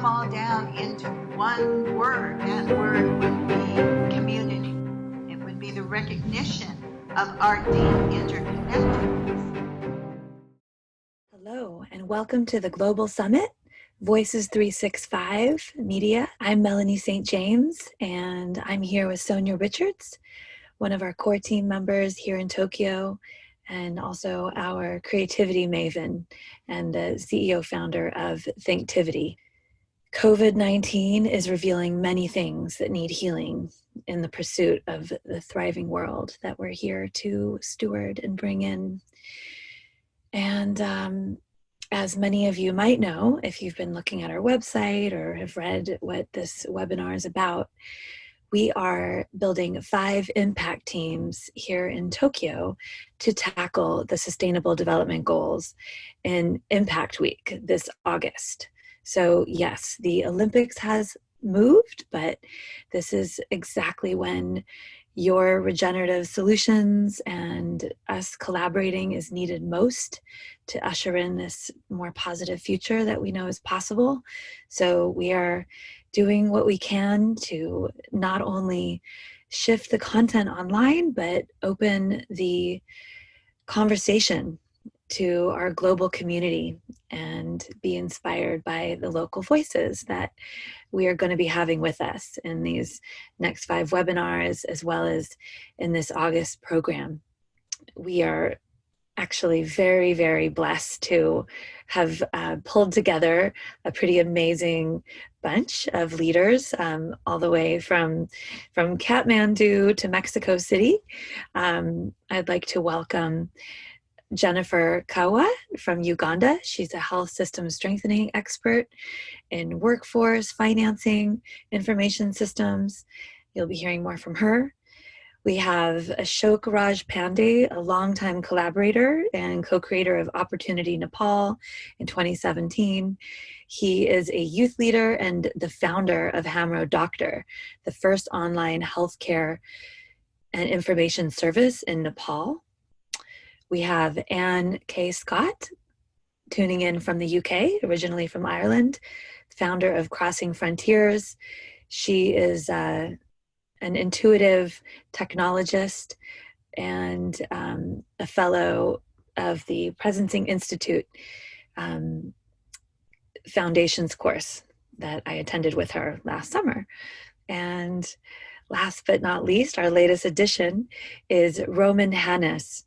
them all down into one word, that word would be community. It would be the recognition of our deep interconnectedness. Hello, and welcome to the Global Summit, Voices 365 Media. I'm Melanie St. James, and I'm here with Sonia Richards, one of our core team members here in Tokyo, and also our creativity maven and the CEO founder of Thinktivity. COVID-19 is revealing many things that need healing in the pursuit of the thriving world that we're here to steward and bring in. And as many of you might know, if you've been looking at our website or have read what this webinar is about, we are building 5 impact teams here in Tokyo to tackle the Sustainable Development Goals in Impact Week this August. So yes, the Olympics has moved, but this is exactly when your regenerative solutions and us collaborating is needed most to usher in this more positive future that we know is possible. So we are doing what we can to not only shift the content online, but open the conversation to our global community and be inspired by the local voices that we are going to be having with us in these next 5 webinars, as well as in this August program. We are actually very, very blessed to have pulled together a pretty amazing bunch of leaders all the way from Kathmandu to Mexico City. I'd like to welcome Jennifer Kawa from Uganda. She's a health system strengthening expert in workforce, financing, information systems. You'll be hearing more from her. We have Ashok Raj Pandey, a longtime collaborator and co-creator of Opportunity Nepal in 2017. He is a youth leader and the founder of Hamro Doctor, the first online healthcare and information service in Nepal. We have Anne K. Scott tuning in from the UK, originally from Ireland, founder of Crossing Frontiers. She is an intuitive technologist and a fellow of the Presencing Institute Foundations course that I attended with her last summer. And last but not least, our latest addition is Roman Hannes,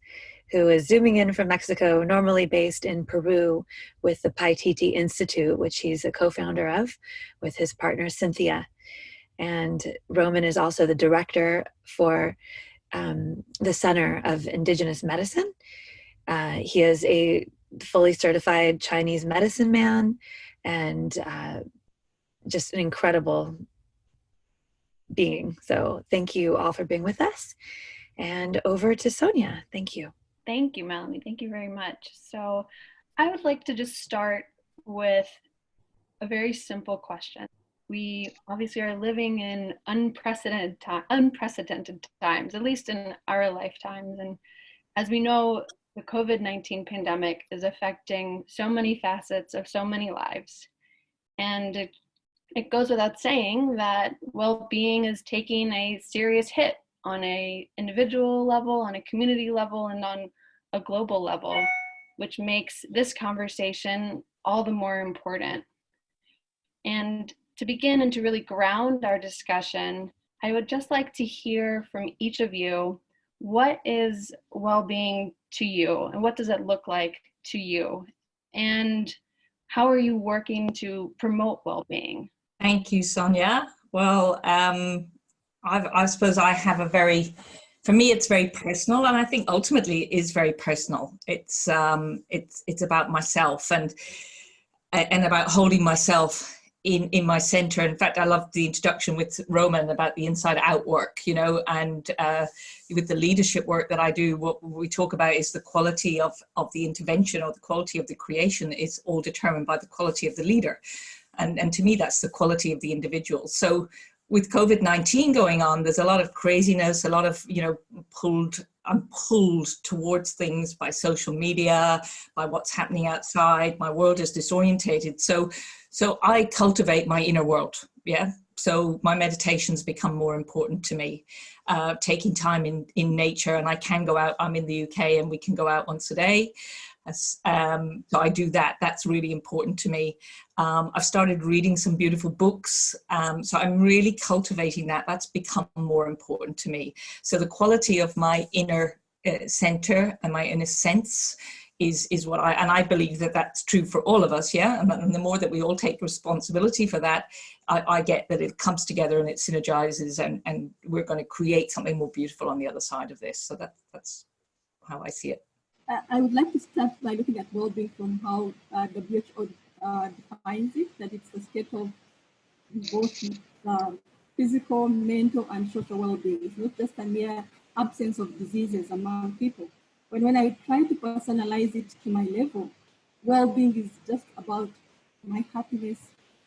who is zooming in from Mexico, normally based in Peru with the Paititi Institute, which he's a co-founder of with his partner Cynthia. And Roman is also the director for the Center of Indigenous Medicine. He is a fully certified Chinese medicine man and just an incredible being. So thank you all for being with us. And over to Sonia. Thank you. Thank you, Melanie. Thank you very much. So I would like to just start with a very simple question. We obviously are living in unprecedented times, at least in our lifetimes. And as we know, the COVID-19 pandemic is affecting so many facets of so many lives. And it goes without saying that well-being is taking a serious hit on a individual level, on a community level, and on a global level, which makes this conversation all the more important. And to begin and to really ground our discussion, I would just like to hear from each of you, what is well-being to you, and what does it look like to you? And how are you working to promote well-being? Thank you, Sonia. Well, I suppose I have for me, it's very personal, and I think ultimately it is very personal. It's about myself and about holding myself in my center. In fact, I loved the introduction with Roman about the inside out work, and with the leadership work that I do, what we talk about is the quality of the intervention, or the quality of the creation is all determined by the quality of the leader. And to me, that's the quality of the individual. So with COVID-19 going on, there's a lot of craziness, a lot of, I'm pulled towards things by social media, by what's happening outside. My world is disorientated. So I cultivate my inner world. Yeah. So my meditations become more important to me. Taking time in nature, and I can go out. I'm in the UK and we can go out once a day. So I do that. That's really important to me. I've started reading some beautiful books. So I'm really cultivating that. That's become more important to me. So the quality of my inner center and my inner sense is what I believe that that's true for all of us. Yeah. And the more that we all take responsibility for that, I get that it comes together and it synergizes, and we're going to create something more beautiful on the other side of this. So that's how I see it. I would like to start by looking at well-being from how WHO defines it, that it's the state of both physical, mental, and social well-being. It's not just a mere absence of diseases among people. But when I try to personalize it to my level, well-being is just about my happiness,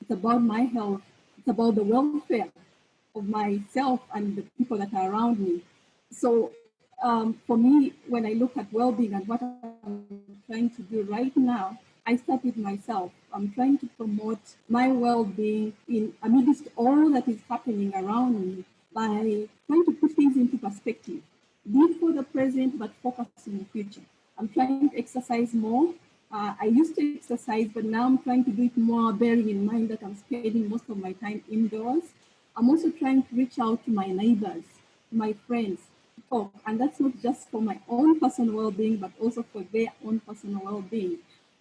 it's about my health, it's about the welfare of myself and the people that are around me. So for me, when I look at well-being and what I'm trying to do right now, I start with myself. I'm trying to promote my well-being in amidst all that is happening around me by trying to put things into perspective, live for the present, but focus in the future. I'm trying to exercise more. I used to exercise, but now I'm trying to do it more, bearing in mind that I'm spending most of my time indoors. I'm also trying to reach out to my neighbors, my friends, talk, and that's not just for my own personal well-being, but also for their own personal well-being.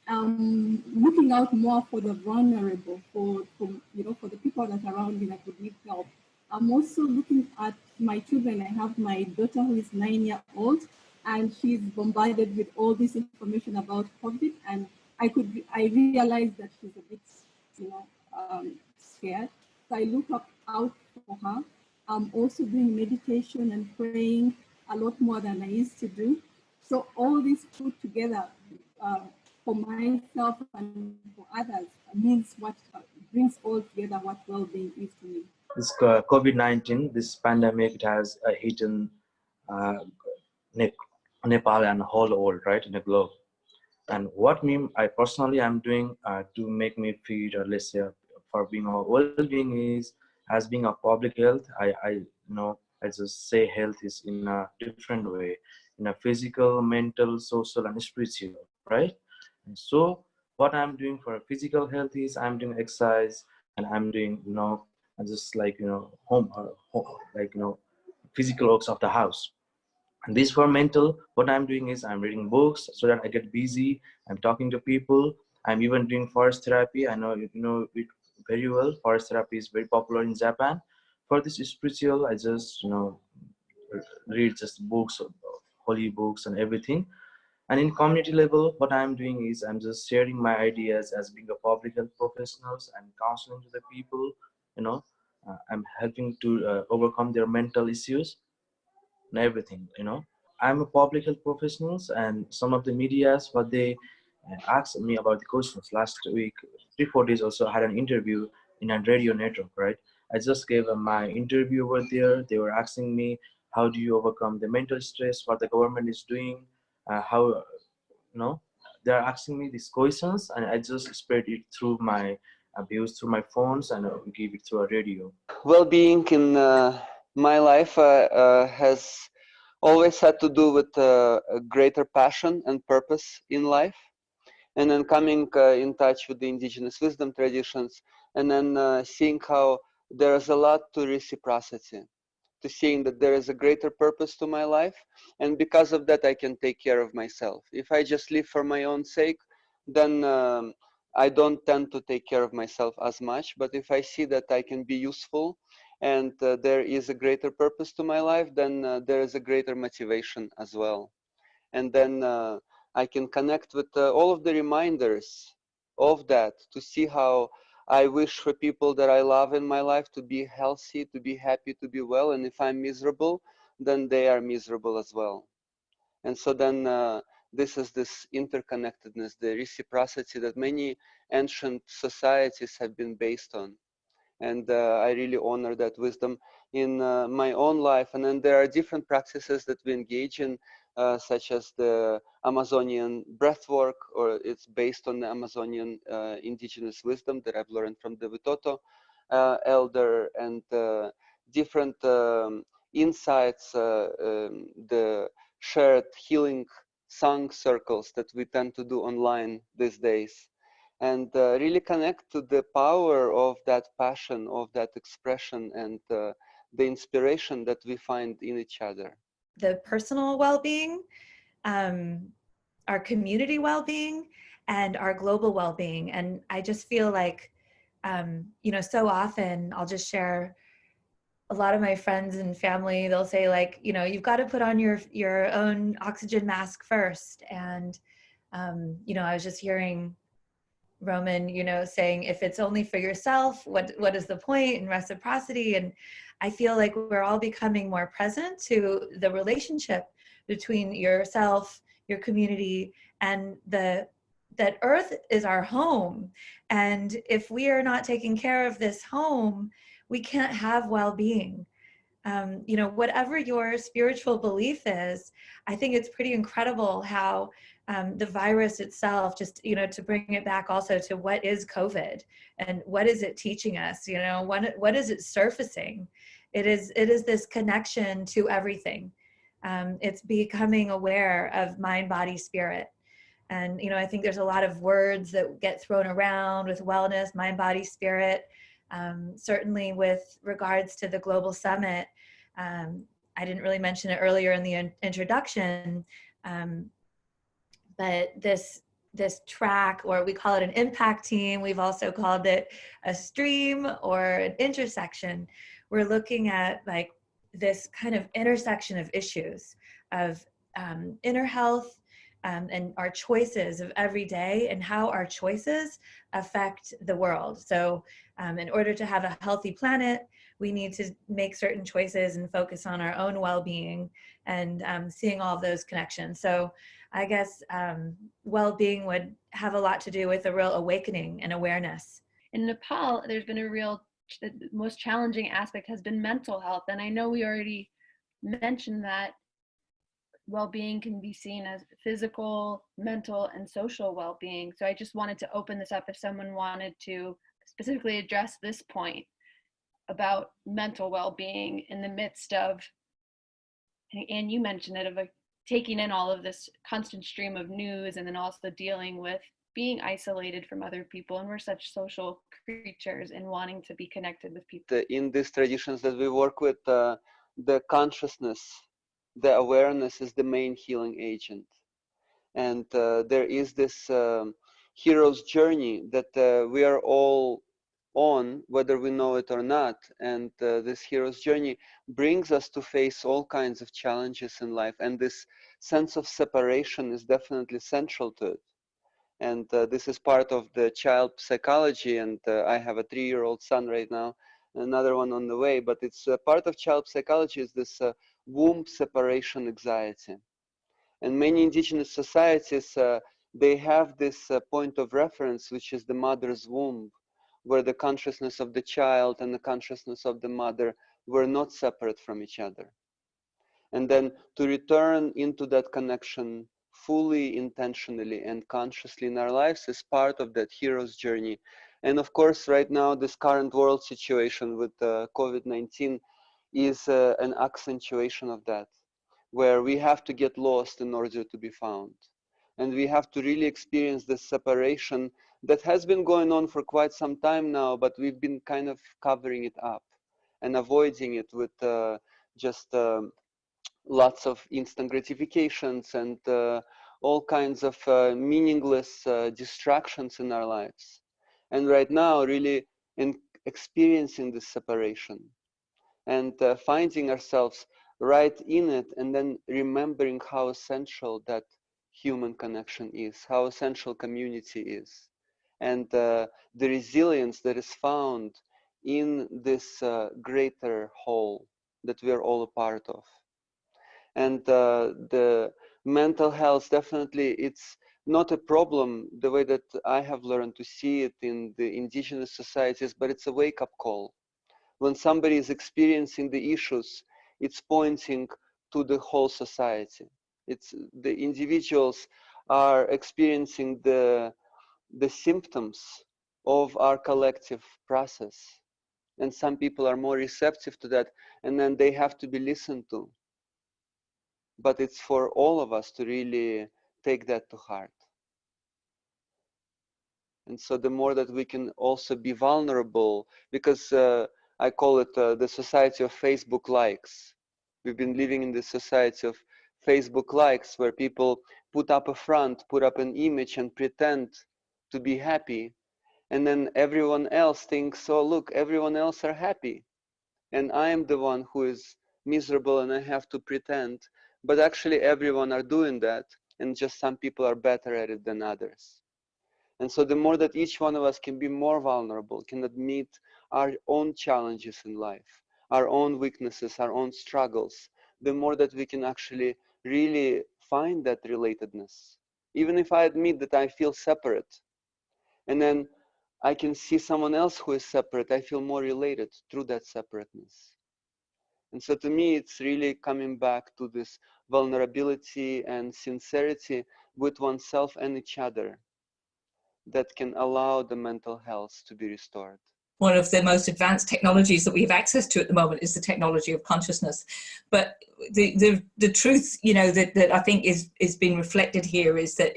Looking out more for the vulnerable, for the people that are around me that would need help. I'm also looking at my children. I have my daughter who is 9 years old, and she's bombarded with all this information about COVID, and I realized that she's a bit, scared. So I look out for her. I'm also doing meditation and praying a lot more than I used to do. So all this put together for myself and for others means what brings all together what well-being is to me. This COVID-19, this pandemic, it has hit in Nepal and the whole world, right, in the globe. And what I personally am doing to make me feel, let's say, for being a well-being is, as being a public health, I just say health is in a different way, in a physical, mental, social, and spiritual, right? And so what I'm doing for physical health is I'm doing exercise, and I'm doing, just like, home, physical works of the house. And this for mental, what I'm doing is I'm reading books so that I get busy. I'm talking to people. I'm even doing forest therapy. I know you know it very well. Forest therapy is very popular in Japan. For this spiritual, I just read just books, holy books and everything. And in community level, what I'm doing is I'm just sharing my ideas as being a public health professionals and counseling to the people. I'm helping to overcome their mental issues and everything. I'm a public health professionals, and some of the medias, what they asked me about the questions last week, 3-4 days also, I had an interview in a radio network, right? I just gave my interview over there. They were asking me, how do you overcome the mental stress, what the government is doing, how, they're asking me these questions, and I just spread it through my views, through my phones, and give it through a radio. Well-being in my life has always had to do with a greater passion and purpose in life, and then coming in touch with the indigenous wisdom traditions, and then seeing how there is a lot to reciprocity, to seeing that there is a greater purpose to my life, and because of that I can take care of myself. If I just live for my own sake, then I don't tend to take care of myself as much. But if I see that I can be useful and there is a greater purpose to my life, then there is a greater motivation as well. And then I can connect with all of the reminders of that, to see how I wish for people that I love in my life to be healthy, to be happy, to be well. And if I'm miserable, then they are miserable as well. And so then this is this interconnectedness, the reciprocity that many ancient societies have been based on. And I really honor that wisdom in my own life. And then there are different practices that we engage in, such as the Amazonian breathwork, or it's based on the Amazonian indigenous wisdom that I've learned from the Witoto elder, and different insights, the shared healing song circles that we tend to do online these days, and really connect to the power of that passion, of that expression, and the inspiration that we find in each other. The personal well-being, our community well-being, and our global well-being. And I just feel like, you know, so often I'll just share, a lot of my friends and family, they'll say like, you know, you've got to put on your own oxygen mask first. And, you know, I was just hearing Roman, you know, saying if it's only for yourself, what is the point, and reciprocity. And I feel like we're all becoming more present to the relationship between yourself, your community, and that Earth is our home. And if we are not taking care of this home, we can't have well-being. You know, whatever your spiritual belief is, I think it's pretty incredible how the virus itself, just, you know, to bring it back also to what is COVID and what is it teaching us, you know, what is it surfacing? It is this connection to everything. It's becoming aware of mind, body, spirit. And, you know, I think there's a lot of words that get thrown around with wellness, mind, body, spirit. Certainly with regards to the Global Summit, I didn't really mention it earlier in the introduction, but this track, or we call it an impact team, we've also called it a stream or an intersection. We're looking at like this kind of intersection of issues of inner health, and our choices of every day, and how our choices affect the world. So in order to have a healthy planet, we need to make certain choices and focus on our own well-being, and seeing all of those connections. So I guess well-being would have a lot to do with a real awakening and awareness. In Nepal, there's been the most challenging aspect has been mental health. And I know we already mentioned that well-being can be seen as physical, mental, and social well-being. So I just wanted to open this up if someone wanted to specifically address this point about mental well-being in the midst of, and you mentioned it, of taking in all of this constant stream of news, and then also dealing with being isolated from other people. And we're such social creatures and wanting to be connected with people. In these traditions that we work with, the consciousness, the awareness is the main healing agent. And there is this hero's journey that we are all on, whether we know it or not. And this hero's journey brings us to face all kinds of challenges in life. And this sense of separation is definitely central to it. And this is part of the child psychology. And I have a 3-year-old son right now, another one on the way. But it's part of child psychology is this womb separation anxiety. And many indigenous societies, they have this point of reference, which is the mother's womb, where the consciousness of the child and the consciousness of the mother were not separate from each other. And then to return into that connection fully, intentionally, and consciously in our lives is part of that hero's journey. And of course, right now, this current world situation with COVID-19 is an accentuation of that, where we have to get lost in order to be found. And we have to really experience this separation that has been going on for quite some time now, but we've been kind of covering it up and avoiding it with just lots of instant gratifications and all kinds of meaningless distractions in our lives. And right now, really experiencing this separation and finding ourselves right in it, and then remembering how essential that human connection is, how essential community is, and the resilience that is found in this greater whole that we are all a part of. And the mental health, definitely it's not a problem the way that I have learned to see it in the indigenous societies, but it's a wake-up call. When somebody is experiencing the issues, it's pointing to the whole society. It's the individuals are experiencing the symptoms of our collective process. And some people are more receptive to that, and then they have to be listened to. But it's for all of us to really take that to heart. And so the more that we can also be vulnerable, because I call it the society of Facebook likes. We've been living in the society of Facebook likes, where people put up a front, put up an image and pretend to be happy. And then everyone else thinks, oh, look, everyone else are happy. And I am the one who is miserable and I have to pretend. But actually everyone are doing that. And just some people are better at it than others. And so the more that each one of us can be more vulnerable, can admit our own challenges in life, our own weaknesses, our own struggles, the more that we can actually really find that relatedness. Even if I admit that I feel separate, and then I can see someone else who is separate, I feel more related through that separateness. And so to me, it's really coming back to this vulnerability and sincerity with oneself and each other that can allow the mental health to be restored. One of the most advanced technologies that we have access to at the moment is the technology of consciousness. But the truth, you know, that I think is being reflected here is that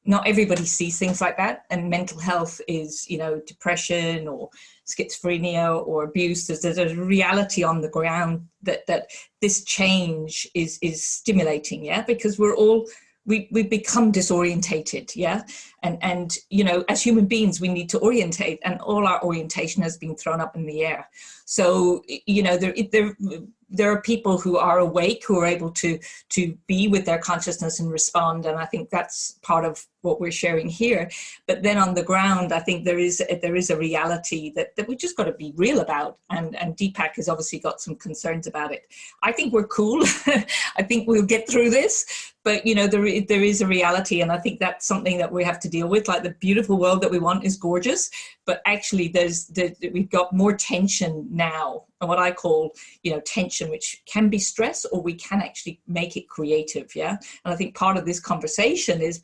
not everybody sees things like that. And mental health is, you know, depression or schizophrenia or abuse. There's a reality on the ground that this change is stimulating, yeah, because we've become disorientated, yeah, and you know, as human beings we need to orientate, and all our orientation has been thrown up in the air. So you know, there are people who are awake, who are able to be with their consciousness and respond, and I think that's part of what we're sharing here. But then on the ground, I think there is a reality that we just got to be real about, and Deepak has obviously got some concerns about it. I think we're cool. I think we'll get through this, but you know, there is a reality, and I think that's something that we have to deal with. Like, the beautiful world that we want is gorgeous, but actually we've got more tension now, and what I call, you know, tension, which can be stress, or we can actually make it creative, yeah. And I think part of this conversation is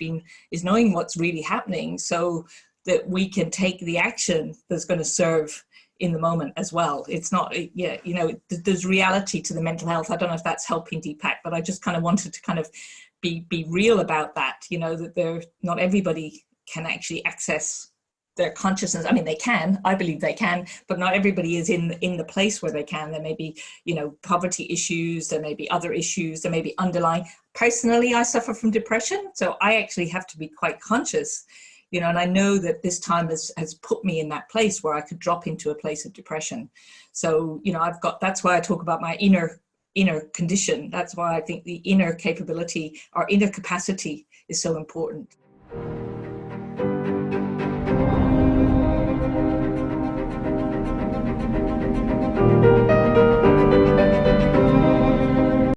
knowing what's really happening, so that we can take the action that's going to serve in the moment as well. It's not, yeah, you know, there's reality to the mental health. I don't know if that's helping, Deepak, but I just kind of wanted to kind of be real about that, you know, that not everybody can actually access their consciousness. I mean, they can, I believe they can, but not everybody is in the place where they can. There may be, you know, poverty issues, there may be other issues, there may be underlying. Personally, I suffer from depression, so I actually have to be quite conscious, you know, and I know that this time has put me in that place where I could drop into a place of depression. So, you know, that's why I talk about my inner condition. That's why I think the inner capability, our inner capacity is so important.